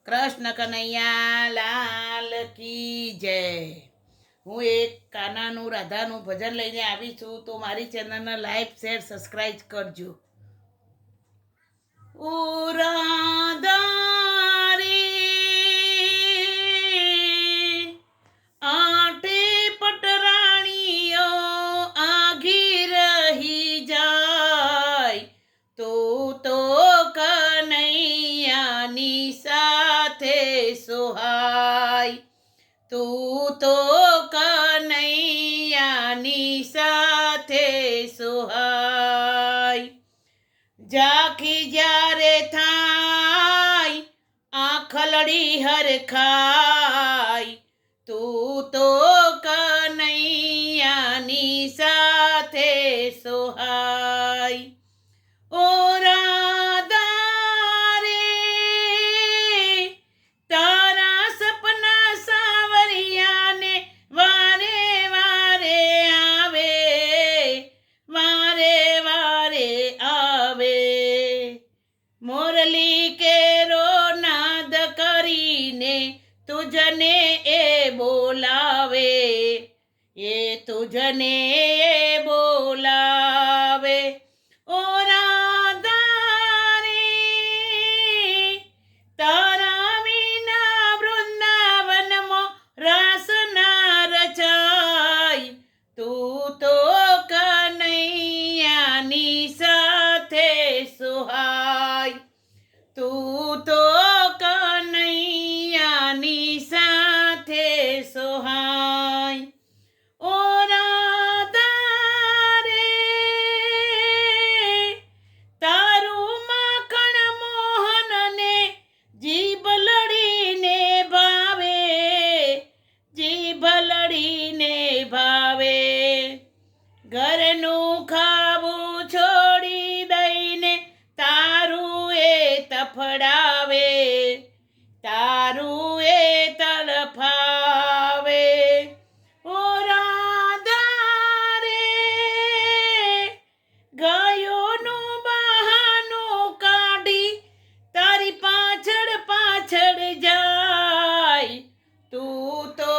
કૃષ્ણ કનૈયા લાલ કી જય। હું એક કાનાનું રાધાનું ભજન લઈને આવી છું, તો મારી ચેનલને લાઈક શેર સબસ્ક્રાઈબ કરજો। ઓ રાધા રે આઠે પટરાણીઓ આઘી રહી જાય, તો કનૈયાની સાથે સોહાય, તું તો કનૈયાની સાથે સોહાય। ઝાંખી જ્યારે થાય આંખલડી હરખાય, તું તો કનૈયાની સાથે સોહાય। ઓ રાધા રે તારા સપના સાવરિયાને વારે વારે આવે, વારે વારે આવે। મોરલી કેરો નાદ કરીને તુજને એ બોલાવે, એ તુજને એ બોલાવે। ઓ રાધા રે તારા વિના વૃંદાવનમાં રાસ ના રચાય, તું તો કનૈયાની સાથે સોહાય, તું તો કનૈયાની સાથે સોહાય। ઓ રાધા રે તારું માખણ મોહનને જીભ લડીને ભાવે, જીભ લડીને ભાવે। ઘરનું ખાવું છોડી દઈને તારું એ તફડાવે, તારું એ તડફાવે। ઓ રાધા રે ગાયોનું બહાનું કાઢી તારી પાછળ પાછળ જાય, તું તો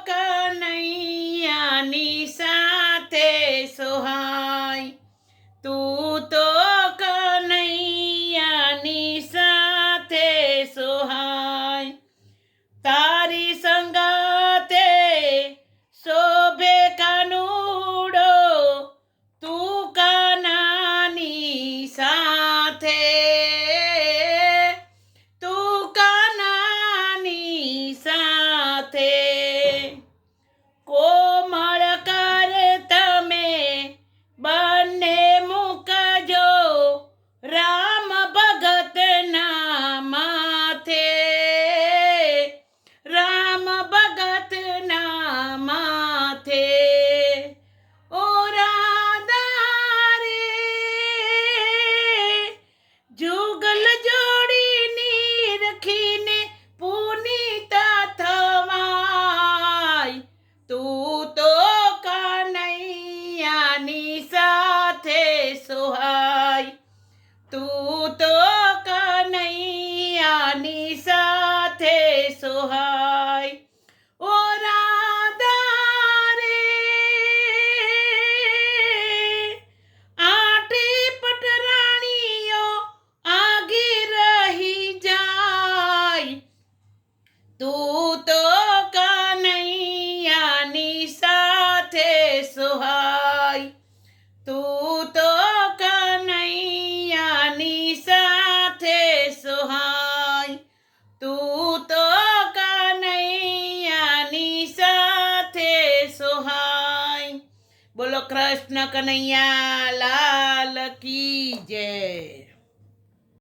કનૈયાની સાથે સોહાય, તું તો કનૈયાની સાથે સોહાય। તારી સંગાતે શોભે કાનુડો, તું કાનાની સાથે, તું કાનાની સાથે। કોમળ કર તમે બંને મૂકજો રામ ભગતના માથે, રામ ભગતના માથે। ઓ રાધા રે જુગલ જોડીની રખીને પુનીતા થવાય, તું તો કનૈયાની સાથે સોહાય, તું તો કનૈયાની સાથે સોહાય। ઓ રાધા રે આઠે પટરાણીઓ આઘી રહી જાય, તું તો કનૈયાની સાથે સોહાય, તું તો કનૈયાની સાથે સોહાય, તું તો કનૈયાની સાથે સોહાય। બોલો કૃષ્ણ કનૈયા લાલ કી જય।